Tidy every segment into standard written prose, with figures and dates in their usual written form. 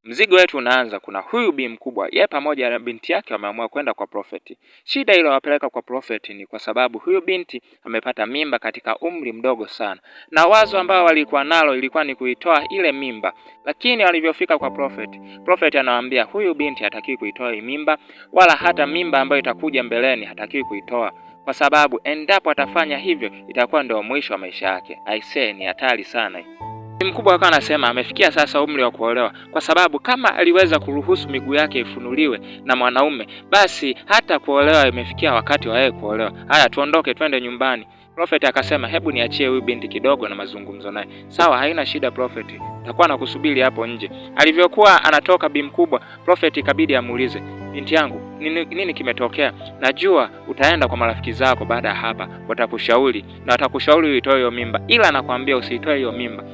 Mzigo wetu unaanza. Kuna huyu bi mkubwa, yeye pamoja na binti yake wameamua kwenda kwa Prophet. Shida ile wapeleka kwa Prophet ni kwa sababu huyu binti amepata mimba katika umri mdogo sana, na wazo ambao walikuwa nalo ilikuwa ni kuitoa ile mimba. Lakini walivyofika kwa Prophet anawaambia huyu binti hatakiwi kuitoa hii mimba, wala hata mimba ambayo itakuja mbeleni hatakiwi kuitoa, kwa sababu endapo atafanya hivyo itakuwa ndio mwisho wa maisha yake. Aisee, ni hatari sana. Mkubwa akawa anasema amefikia sasa umri wa kuolewa, kwa sababu kama aliweza kuruhusu miguu yake ifunuliwe na mwanaume, basi hata kuolewa imefikia wakati wa yeye kuolewa. Haya, tuondoke twende nyumbani. Prophet akasema hebu niachie huyu binti kidogo na mazungumzo naye. Sawa, haina shida Prophet, nitakuwa nakusubiri hapo nje. Alivyokuwa anatoka bi mkubwa, Prophet ikabidi amuulize, binti yangu, nini kimetokea? Najua utaenda kwa marafiki zako, baada ya hapa watakushauri na watakushauri uitoe hiyo mimba, ila nakwambia usiitoe hiyo mimba.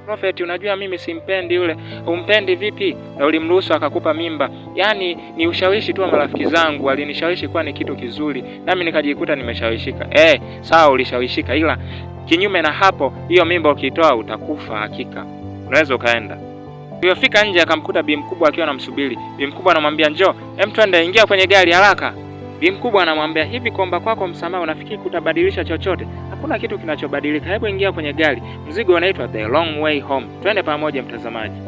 Prophet, unajua mimi simpendi yule. Umpendi vipi? Na ulimruhusu akakupa mimba? Yaani ni ushawishi tu wa marafiki zangu, walinishawishi kuwa ni kitu kizuri, nami nikajikuta nimeshawishika. Sawa, ulishawishika, ila kinyume na hapo, hiyo mimba ukitoa utakufa hakika. Unaweza ukaenda. Alipofika nje akamkuta bi mkubwa akiwa anamsubiri. Bi mkubwa anamwambia njoo, twende, ingia kwenye gari haraka. Bi mkubwa anamwambia hivi, kuomba kwako msamaha unafikiri kutabadilisha chochote? Hakuna kitu kinachobadilika. Hebu ingia kwenye gari. Mzigo unaitwa The Long Way Home. Twende pamoja mtazamaji.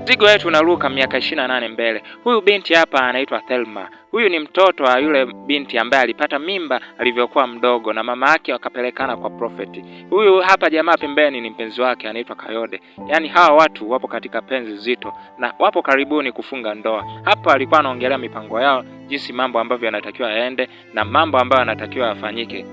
Mzigo wetu unaruka miaka 28 mbele. Huyu binti hapa anaitwa Thelma. Huyu ni mtoto wa yule binti ambaye alipata mimba alivyokuwa mdogo na mama yake wakapelekana kwa Prophet. Huyu hapa jamaa pembeni ni mpenzi wake anaitwa Kayode. Yaani hawa watu wapo katika penzi zito na wapo karibuni kufunga ndoa. Hapa alikuwa anaongelea mipango yao, jinsi mambo ambavyo yanatakiwa yaende na mambo ambayo yanatakiwa yafanyike.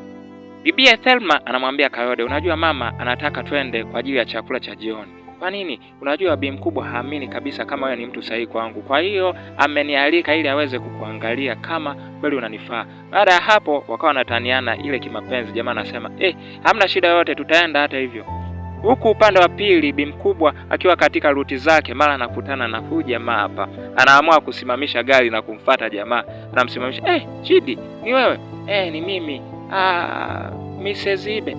Bibi Thelma anamwambia Kayode, unajua mama anataka twende kwa ajili ya chakula cha jioni. Kwa nini? Unajua bi mkubwa haamini kabisa kama wewe ni mtu sahihi kwangu. Kwa hiyo amenialika ili aweze kukuangalia kama kweli unanifaa. Baada ya hapo wakawa wanataniana ile kimapenzi. Jamaa anasema, hamna shida yote, tutaenda hata hivyo. Huku upande wa pili bi mkubwa akiwa katika ruti zake, mara anakutana na huyu jamaa hapa. Anaamua kusimamisha gari na kumfuata jamaa. Anamsimamisha, Chidi, ni wewe? Ni mimi. Mrs. Ibe.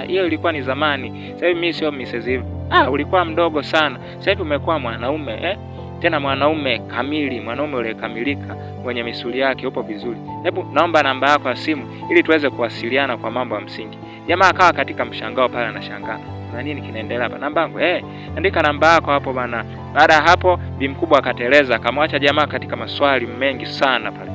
Hiyo ilikuwa ni zamani. Sasa hivi mimi sio Mrs. Ibe. Ulikuwa mdogo sana. Sasa hivi umekuwa mwanaume, Tena mwanaume kamili, mwanaume ule kamilika, mwenye misuli yake, upo vizuri. Hebu naomba namba yako ya simu ili tuweze kuwasiliana kwa mambo ya msingi. Jamaa akawa katika mshangao pale, anashangaa. Na nini kinaendelea hapa? Namba yangu, andika namba yako hapo bana. Baada ya hapo bi mkubwa akateleza, akamwacha jamaa katika maswali mengi sana pale.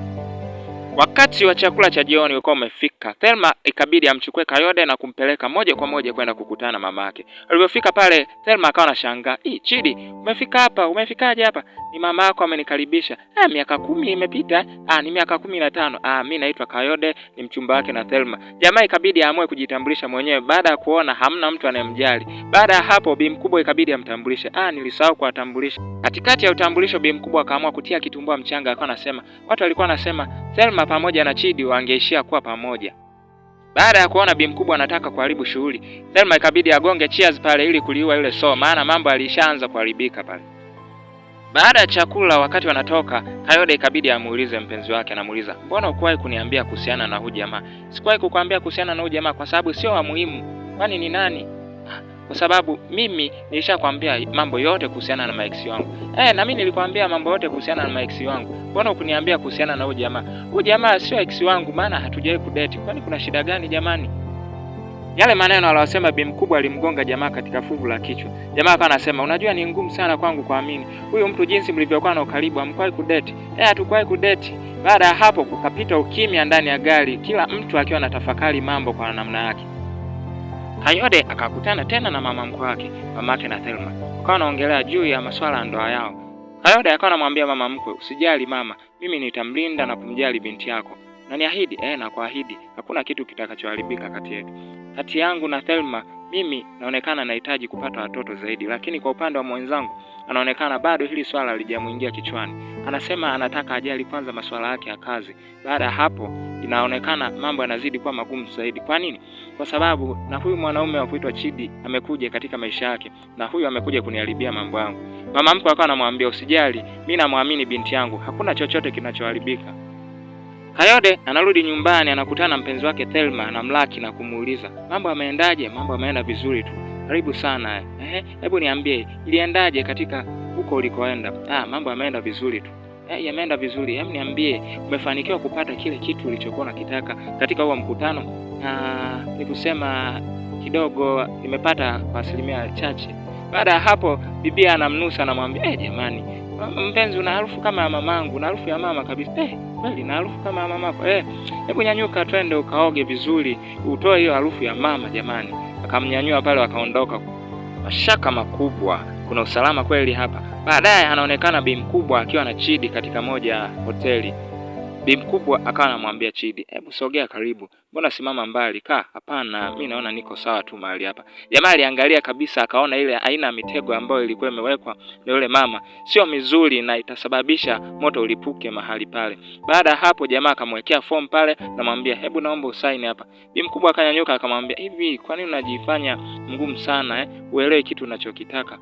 Wakati wa chakula cha jioni ulikuwa umefika. Thelma ikabidi amchukue Kayode na kumpeleka moja kwa moja kwenda kukutana na mamake. Alipofika pale, Thelma akawa anashangaa, Chidi, umefika hapa? Umefikaje hapa? Ni mama yako amenikaribisha. Miaka 10 imepita. Ni miaka 15. Mimi naitwa Kayode, ni mchumba wake na Thelma. Jamaa ikabidi aamue kujitambulisha mwenyewe baada ya kuona hamna mtu anayemjali. Baada ya hapo bi mkubwa ikabidi amtambulishe. Nilisahau kuwatambulisha. Katikati ya utambulisho bi mkubwa akaamua kutia kitumbua mchanga, akawa anasema, watu walikuwa wanasema Thelma pamoja na Chidi wangeishia kuwa pamoja. Baada ya kuona bi mkubwa anataka kuharibu shughuli, Thelma ikabidi agonge cheers pale ili kuliua ile maana mambo alishaanza kuharibika pale. Baada ya chakula, wakati wanatoka, Kayode ikabidi amuulize mpenzi wake, anamuuliza, mbona ukuwahi kuniambia kuhusiana na huyu jamaa? Sikuwahi kukuambia kuhusiana na huyu jamaa kwa sababu sio wa muhimu. Kwani ni nani? Kwa sababu mimi nilishakwambia mambo yote kuhusiana na maex wangu. Na mimi nilikwambia mambo yote kuhusiana na maex wangu. Mbona ukuniambia kuhusiana na huyu jamaa? Huyu jamaa sio ex wangu, maana hatujawahi kudate. Kwani kuna shida gani jamani? Yale maneno aliyosema bi mkubwa alimgonga jamaa katika fuvu la kichwa. Jamaa akawa anasema, unajua ni ngumu sana kwangu kuamini. Huyu mtu jinsi mlivyokuwa na ukaribu, hamkuwahi kudate. Hatukuwahi kudate. Baada ya hapo kukapita ukimya ndani ya gari, kila mtu akiwa anatafakari mambo kwa namna yake. Kayode akakutana tena na mama mkwe wake, mamake na Thelma. Wakawa wanaongelea juu ya masuala ya ndoa yao. Kayode akawa anamwambia mama mkwe, usijali mama, mimi nitamlinda na kumjali binti yako. Na niahidi, na kuahidi, hakuna kitu kitakachoharibika kati yetu. Kati yangu na Thelma, mimi naonekana nahitaji kupata watoto zaidi, lakini kwa upande wa mwenzangu anaonekana bado hili swala halijamuingia kichwani. Anasema anataka ajali kwanza masuala yake ya kazi. Baada ya hapo inaonekana mambo yanazidi kuwa magumu zaidi. Kwa nini? Kwa sababu na huyu mwanaume wa kuitwa Chidi amekuja katika maisha yake, na huyu amekuja kuniharibia mambo yangu. Mama mkwe akawa anamwambia, usijali, mimi namwamini binti yangu, hakuna chochote kinachoharibika. Kayode anarudi nyumbani, anakutana na mpenzi wake Thelma, anamlaki na kumuuliza, mambo yameendaje? Mambo yameenda vizuri tu. Karibu sana. Hebu niambie, iliendaje katika huko ulikoenda? Mambo yameenda vizuri tu. Yameenda vizuri. Hebu niambie, umefanikiwa kupata kile kitu ulichokuwa unakitaka katika huo mkutano? Ni kusema kidogo nimepata kwa asilimia chache. Baada ya hapo bibi anamnusa, anamwambia jamani, mpenzi, una harufu kama ya mamangu, una harufu ya mama kabisa. Kweli na harufu kama ya mamako. Hebu nyanyuka twende ukaoge vizuri, utoe hiyo harufu ya mama jamani. Akamnyanyua pale, wakaondoka. Mashaka makubwa, kuna usalama kweli hapa. Baadaye anaonekana Bi Mkubwa akiwa na Chidi katika moja ya hoteli. Bi Mkubwa akawa anamwambia Chidi, hebu sogea karibu. Mbona simama mbali? Hapana, mimi naona niko sawa tu mahali hapa. Jamaa aliangalia kabisa, akaona ile aina ya mitego ambayo ilikuwa imewekwa na yule mama sio mizuri na itasababisha moto ulipuke mahali pale. Baada ya hapo jamaa akamwekea form pale, namwambia hebu naomba usaini hapa. Bi Mkubwa akanyanyuka akamwambia, hivi kwa nini unajifanya mgumu sana uelewe kitu unachokitaka?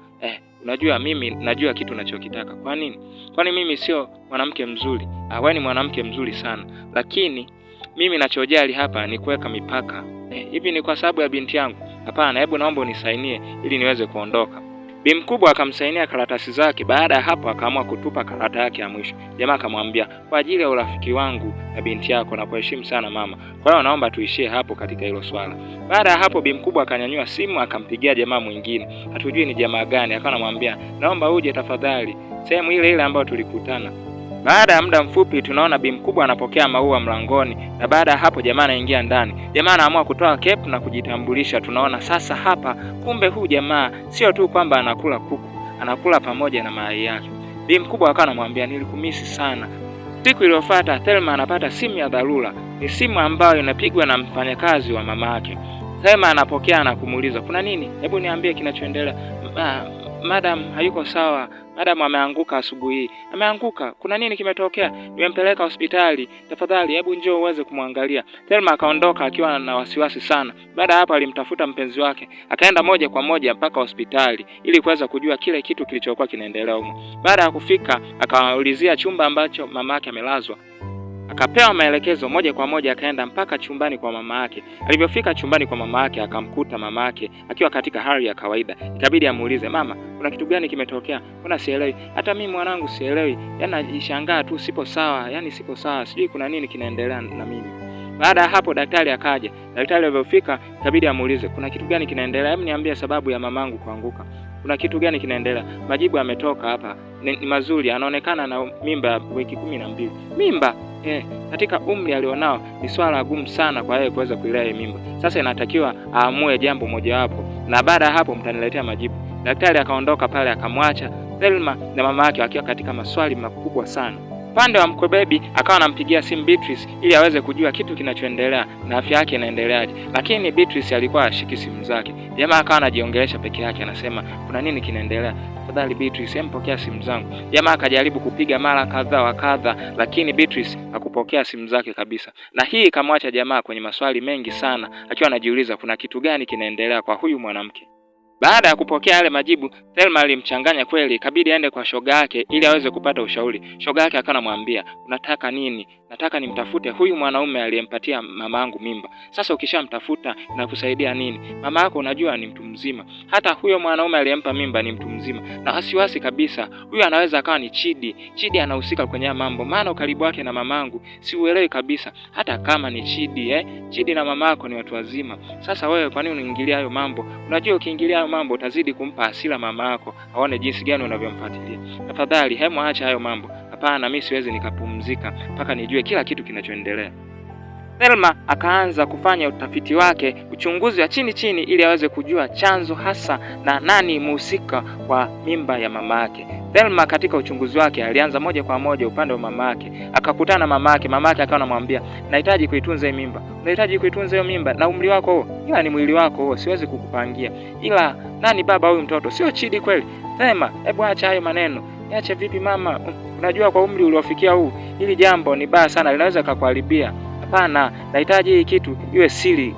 Unajua mimi najua kitu unachokitaka. Kwa nini? Kwani mimi sio mwanamke mzuri? Wewe ni mwanamke mzuri sana, lakini mimi nachojali hapa ni kuweka mipaka. Hivi ni kwa sababu ya binti yangu? Hapana, hebu naomba unisainie ili niweze kuondoka. Bi Mkubwa akamsainia karatasi zake. Baada ya hapo akaamua kutupa karata yake ya mwisho. Jamaa akamwambia, kwa ajili ya urafiki wangu na binti yako na kuheshimu sana mama, kwa hiyo naomba tuishie hapo katika hilo swala. Baada ya hapo Bi Mkubwa akanyanyua simu akampigia jamaa mwingine, hatujui ni jamaa gani, akawa anamwambia, naomba uje tafadhali sehemu ile ambayo tulikutana. Baada ya muda mfupi tunaona Bi Mkubwa anapokea maua mlangoni, na baada ya hapo jamaa anaingia ndani. Jamaa anaamua kutoa cape na kujitambulisha. Tunaona sasa hapa kumbe huu jamaa sio tu kwamba anakula kuku, anakula pamoja na mayai yake. Bi Mkubwa akawa anamwambia, nilikumisi sana. Siku iliyofuata Thelma anapata simu ya dharura. Ni simu ambayo inapigwa na mfanyakazi wa mama yake. Thelma anapokea na kumuuliza, kuna nini? Hebu niambie kinachoendelea. Madam hayuko sawa. Madam ameanguka asubuhi. Ameanguka? Kuna nini kimetokea? Nimempeleka hospitali. Tafadhali hebu njoo uweze kumwangalia. Thelma akaondoka akiwa na wasiwasi sana. Baada hapo alimtafuta mpenzi wake. Akaenda moja kwa moja mpaka hospitali ili kuweza kujua kile kitu kilichokuwa kinaendelea huko. Baada ya kufika akaulizia chumba ambacho mama yake amelazwa. Akapewa maelekezo, moja kwa moja akaenda mpaka chumbani kwa mama yake. Alipofika chumbani kwa mama yake akamkuta mama yake akiwa katika hali ya kawaida. Ikabidi amuulize, mama, kuna kitu gani kimetokea? Mbona sielewi? Hata mimi mwanangu sielewi. Najishangaa tu, sipo sawa. Sipo sawa. Sijui kuna nini kinaendelea na mimi. Baada ya hapo daktari akaja. Daktari alipofika ikabidi amuulize, kuna kitu gani kinaendelea? Hebu niambie sababu ya mamangu kuanguka. Kuna kitu gani kinaendelea? Majibu yametoka hapa. Ni mazuri, anaonekana na mimba ya wiki 12. Mimba? Katika umri alionao ni swala gumu sana kwa yeye kuweza kuilea mimba. Sasa inatakiwa aamue jambo mojawapo, na baada ya hapo mtaniletea majibu. Daktari akaondoka pale akamwacha Thelma na mama yake wakiwa katika maswali makubwa sana. Pande wa mkwe baby akawa anampigia simu Beatrice ili aweze kujua kitu kinachoendelea na afya yake inaendeleaje. Lakini Beatrice alikuwa ashiki simu zake. Jamaa akawa anajiongelesha peke yake, anasema kuna nini kinaendelea? Tafadhali Beatrice, mpokea simu zangu. Jamaa akajaribu kupiga mara kadha wa kadha, lakini Beatrice hakupokea simu zake kabisa. Na hii ikamwacha jamaa kwenye maswali mengi sana, akiwa anajiuliza kuna kitu gani kinaendelea kwa huyu mwanamke. Baada ya kupokea yale majibu, Thelma alimchanganya kweli, ikabidi aende kwa shoga yake ili aweze kupata ushauri. Shoga yake akanamwambia, unataka nini? Nataka nimtafute huyu mwanaume aliyempatia mamangu mimba. Sasa ukishamtafuta inakusaidia nini? Mama yako unajua ni mtu mzima. Hata huyo mwanaume aliyempa mimba ni mtu mzima. Na wasiwasi kabisa, huyu anaweza akawa ni Chidi. Chidi anahusika kwenye mambo. Maana ukaribu wake na mamangu siuelewi kabisa. Hata kama ni Chidi, Chidi na mamako ni watu wazima. Sasa wewe kwa nini unaingilia hayo mambo? Unajua ukiingilia hayo mambo utazidi kumpa hasira mama yako, aone jinsi gani unavyomfuatilia. Tafadhali hemu acha hayo mambo. Hapana, mimi siwezi nikapumzika mpaka nijue kila kitu kinachoendelea. Thelma akaanza kufanya utafiti wake, uchunguzi wa chini chini ili aweze kujua chanzo hasa na nani mhusika wa mimba ya mama yake. Thelma katika uchunguzi wake alianza moja kwa moja upande wa mama yake. Akakutana na mama yake. Mama yake akawa anamwambia, nahitaji kuitunza hii mimba. Unahitaji kuitunza hiyo mimba na umri wako huo. Ila ni mwili wako huo, siwezi kukupangia. Ila nani baba huyu mtoto? Sio Chidi kweli? Thelma, hebu acha hayo maneno. Niache vipi mama? Unajua kwa umri uliofikia huu, hili jambo ni baya sana, linaweza kukuharibia. Hapana, nahitaji hii kitu iwe siri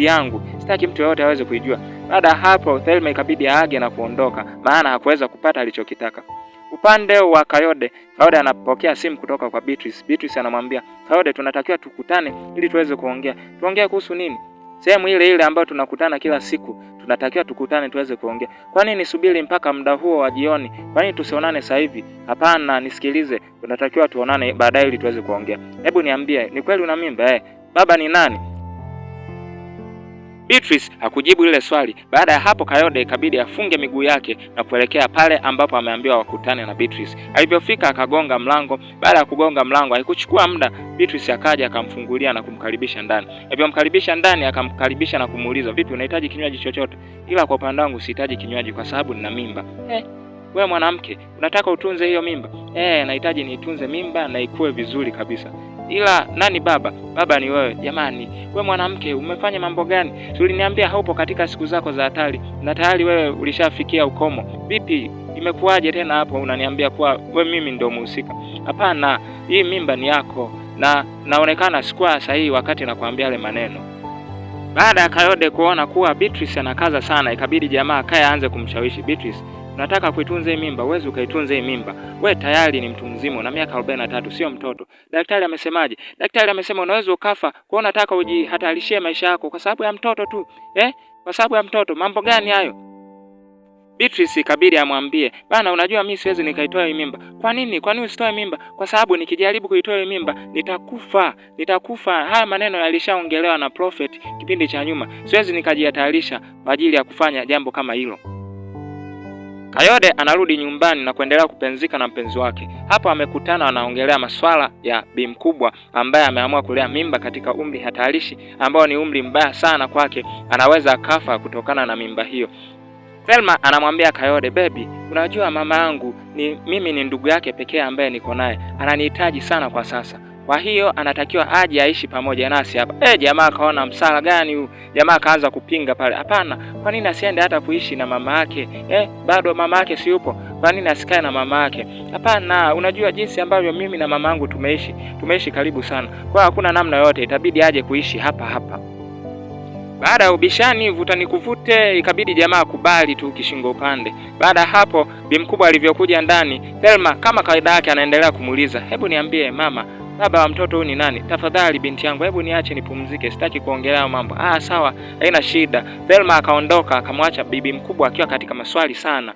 yangu. Sitaki mtu yeyote aweze kuijua. Baada ya hapo Thelma ikabidi aage na kuondoka, maana hakuweza kupata alichokitaka. Upande wa Kayode anapokea simu kutoka kwa Beatrice. Beatrice anamwambia, Kayode, tunatakiwa tukutane ili tuweze kuongea. Tuongee kuhusu nini? sehemu ile ile ambayo tunakutana kila siku, tunatakiwa tukutane tuweze kuongea. Kwa nini nisubiri mpaka muda huo wa jioni? Kwa nini tusionane sasa hivi? Hapana, nisikilize, tunatakiwa tuonane baadaye ili tuweze kuongea. Hebu niambie, ni kweli una mimba? Baba ni nani? Beatrice hakujibu ile swali. Baada ya hapo, Kayode ikabidi afunge miguu yake na kuelekea pale ambapo ameambiwa wakutane na Beatrice. Alipofika akagonga mlango. Baada ya kugonga mlango, haikuchukua muda, Beatrice akaja akamfungulia na kumkaribisha ndani. Alipomkaribisha ndani, akamkaribisha na kumuuliza, "Vipi, unahitaji kinywaji chochote?" "Ila kwa upande wangu sihitaji kinywaji kwa sababu nina mimba." Wewe mwanamke, unataka utunze hiyo mimba?" Nahitaji niitunze mimba na ikue vizuri kabisa." "Ila nani baba?" "Baba ni wewe." "Jamani, wewe mwanamke umefanya mambo gani? Uliniambia haupo katika siku zako za hatari na tayari wewe ulishafikia ukomo. Vipi, imekuwaje tena hapo unaniambia kuwa wewe mimi ndio mhusika?" "Hapana, hii mimba ni yako na naonekana sikuwa sahihi wakati nakwambia yale maneno." Baada ya Kayode kuona kuwa Beatrice anakaza sana, ikabidi jamaa akae aanze kumshawishi. "Beatrice, unataka kuitunza hii mimba? Uweze ukaitunza hii mimba. Wewe tayari ni mtu mzima na miaka 43, sio mtoto. Daktari amesemaje?" "Daktari amesema unaweza ukafa. Kwa unataka ujihatarishie maisha yako kwa sababu ya mtoto tu?" Kwa sababu ya mtoto? Mambo gani hayo?" Beatrice ikabidi amwambie, "Bana, unajua mimi siwezi nikaitoa hii mimba." "Kwa nini? Kwa nini usitoe mimba?" "Kwa sababu nikijaribu kuitoa hii mimba nitakufa. Haya maneno yalishaongelewa na Prophet kipindi cha nyuma. Siwezi nikajihatarisha kwa ajili ya kufanya jambo kama hilo." Kayode anarudi nyumbani na kuendelea kupenzika na mpenzi wake. Hapo amekutana wanaongelea masuala ya bi mkubwa ambaye ameamua kulea mimba katika umri hatarishi ambao ni umri mbaya sana kwake, anaweza akafa kutokana na mimba hiyo. Thelma anamwambia Kayode, "Baby, unajua mama yangu mimi ni ndugu yake pekee ambaye niko naye. Ananihitaji sana kwa sasa. Kwa hiyo anatakiwa aje aishi pamoja nasi hapa." Jamaa akaona msala gani huu? Jamaa akaanza kupinga pale. "Hapana, kwa nini asiende hata kuishi na mama yake? Bado mama yake si yupo? Kwa nini asikae na mama yake?" "Hapana, unajua jinsi ambavyo mimi na mama yangu tumeishi karibu sana. Kwa hakuna namna yote, itabidi aje kuishi hapa." Baada ya ubishani vuta nikuvute, ikabidi jamaa akubali tu kishingo upande. Baada hapo bi mkubwa alivyokuja ndani, Thelma kama kawaida yake anaendelea kumuuliza, "Hebu niambie mama, baba wa mtoto huyu ni nani? Tafadhali binti yangu, hebu niache nipumzike, sitaki kuongelea mambo." Sawa, haina shida." Thelma akaondoka akamwacha bibi mkubwa akiwa katika maswali sana.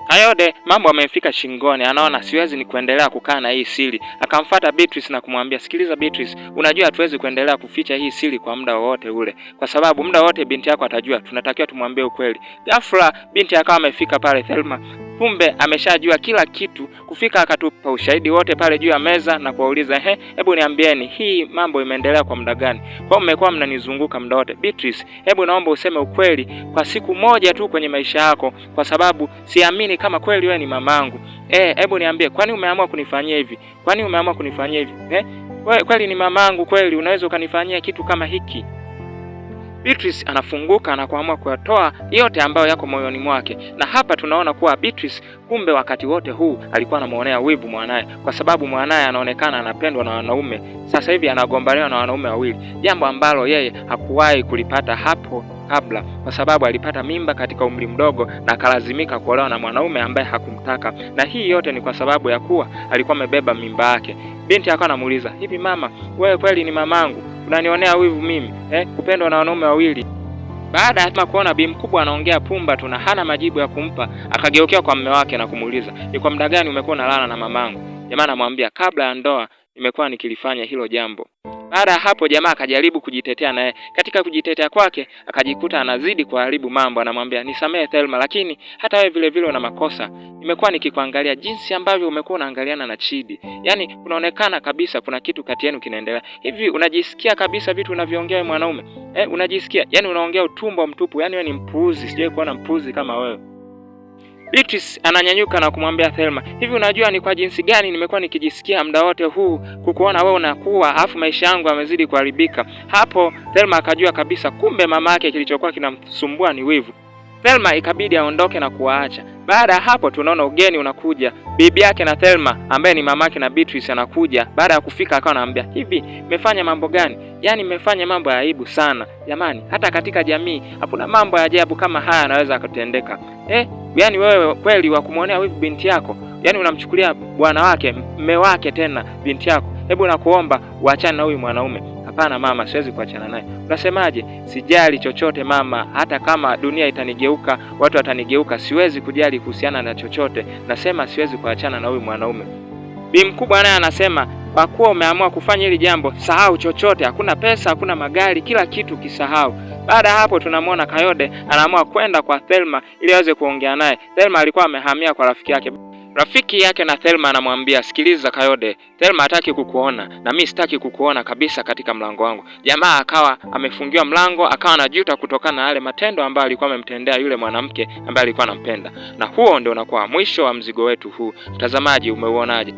Kayode mambo amefika shingoni, anaona siwezi ni kuendelea kukaa na hii siri. Akamfuata Beatrice na kumwambia, "Sikiliza Beatrice, unajua hatuwezi kuendelea kuficha hii siri kwa muda wowote ule, kwa sababu muda wote binti yako atajua. Tunatakiwa tumwambie ukweli." Ghafla binti akawa amefika pale Thelma. Kumbe ameshajua kila kitu. Kufika akatupa ushahidi wote pale juu ya meza na kuwauliza, "Hebu niambieni hii mambo imeendelea kwa muda gani? Kwa mmekuwa mnanizunguka muda wote? Beatrice, hebu naomba useme ukweli kwa siku moja tu kwenye maisha yako, kwa sababu siamini kama kweli wewe ni mamangu. Hebu niambie, kwani umeamua kunifanyia hivi? Kwani umeamua kunifanyia hivi? Wewe kweli ni mamangu kweli? Unaweza ukanifanyia kitu kama hiki?" Beatrice anafunguka na kuamua kuyatoa yote ambayo yako moyoni mwake. Na hapa tunaona kuwa Beatrice kumbe wakati wote huu alikuwa anamuonea wivu mwanae, kwa sababu mwanae anaonekana anapendwa na wanaume. Sasa hivi anagombaniwa na wanaume wawili, jambo ambalo yeye hakuwahi kulipata hapo kabla, kwa sababu alipata mimba katika umri mdogo na akalazimika kuolewa na mwanaume ambaye hakumtaka. Na hii yote ni kwa sababu ya kuwa alikuwa amebeba mimba yake. Binti akawa anamuuliza, "Hivi mama, wewe kweli ni mamangu? Unanionea wivu mimi kupendwa na wanaume wawili?" Baada ya kuona bi mkubwa anaongea pumba tu na hana majibu ya kumpa, akageukea kwa mume wake na kumuuliza, "Ni kwa muda gani umekuwa unalala na mamangu?" Jamaa anamwambia, "Kabla ya ndoa nimekuwa nikilifanya hilo jambo." Baada ya hapo jamaa akajaribu kujitetea, naye katika kujitetea kwake akajikuta anazidi kuharibu mambo. Anamwambia, "Nisamehe Thelma, lakini hata wewe vile vile una makosa. Nimekuwa nikikuangalia jinsi ambavyo umekuwa unaangaliana na Chidi. Yaani unaonekana kabisa kuna kitu kati yenu kinaendelea. Hivi unajisikia kabisa vitu unavyoongea wewe mwanaume? Unajisikia? Yaani unaongea utumbo mtupu. Yaani wewe ni mpuuzi. Sijawahi kuona mpuuzi kama wewe." Beatrice ananyanyuka na kumwambia Thelma, "Hivi unajua ni kwa jinsi gani nimekuwa nikijisikia muda wote huu kukuona wewe unakuwa, afu maisha yangu yamezidi kuharibika." Hapo Thelma akajua kabisa kumbe mama yake kilichokuwa kinamsumbua ni wivu. Thelma ikabidi aondoke na kuwaacha. Baada ya hapo tunaona ugeni unakuja. Bibi yake na Thelma ambaye ni mamake na Beatrice anakuja. Baada ya kufika akawa anamwambia, "Hivi mmefanya mambo gani? Yaani mmefanya mambo ya aibu sana. Jamani, hata katika jamii hakuna mambo ya ajabu kama haya yanaweza kutendeka. Yaani wewe kweli wa kumuonea wivu binti yako? Yaani unamchukulia bwana wake, mume wake tena binti yako? Hebu nakuomba uachane na huyu mwanaume." hapana mama, siwezi kuachana naye. Unasemaje? Sijali chochote mama, hata kama dunia itanigeuka, watu watanigeuka, siwezi kujali kuhusiana na chochote. Nasema siwezi kuachana na huyu mwanaume. Bi mkubwa naye anasema, kwa kuwa umeamua kufanya hili jambo, sahau chochote, hakuna pesa, hakuna magari, kila kitu kisahau. Baada hapo tunamwona Kayode anaamua kwenda kwa Thelma ili aweze kuongea naye. Thelma alikuwa amehamia kwa rafiki yake. Rafiki yake na Thelma anamwambia, sikiliza Kayode, Thelma hataki kukuona na mimi sitaki kukuona kabisa katika mlango wangu. Jamaa akawa amefungiwa mlango, akawa anajuta kutokana na yale matendo ambayo alikuwa amemtendea yule mwanamke ambaye alikuwa anampenda. Na huo ndio unakuwa mwisho wa mzigo wetu huu. Mtazamaji, umeuonaje?